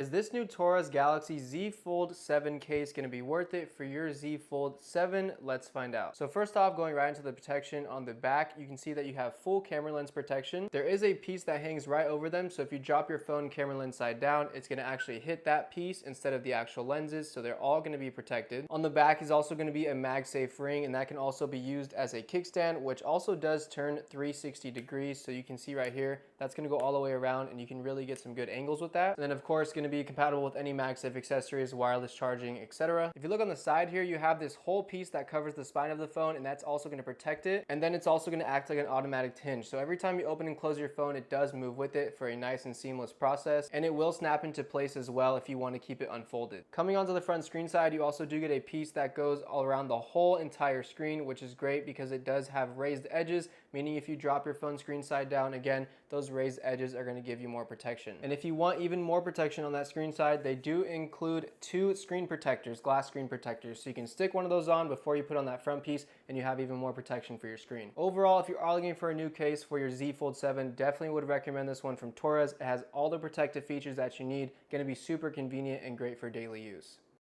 Is this new Torras Galaxy Z Fold 7 case going to be worth it for your Z Fold 7? Let's find out. So first off, going right into the protection on the back, you can see that you have full camera lens protection. There is a piece that hangs right over them, so if you drop your phone camera lens side down, it's going to actually hit that piece instead of the actual lenses, so they're all going to be protected. On the back is also going to be a MagSafe ring, and that can also be used as a kickstand, which also does turn 360 degrees, so you can see right here, that's going to go all the way around, and you can really get some good angles with that. And then of course, going to be compatible with any MagSafe accessories, wireless charging, etc. If you look on the side here, you have this whole piece that covers the spine of the phone, and that's also going to protect it. And then it's also going to act like an automatic hinge. So every time you open and close your phone, it does move with it for a nice and seamless process. And it will snap into place as well if you want to keep it unfolded. Coming onto the front screen side, you also do get a piece that goes all around the whole entire screen, which is great because it does have raised edges, meaning if you drop your phone screen side down, again, those raised edges are going to give you more protection. And if you want even more protection on that screen side, they do include 2 screen protectors, glass screen protectors, so you can stick one of those on before you put on that front piece and you have even more protection for your screen. Overall, if you are looking for a new case for your Z Fold 7, definitely would recommend this one from Torras. It has all the protective features that you need, going to be super convenient and great for daily use.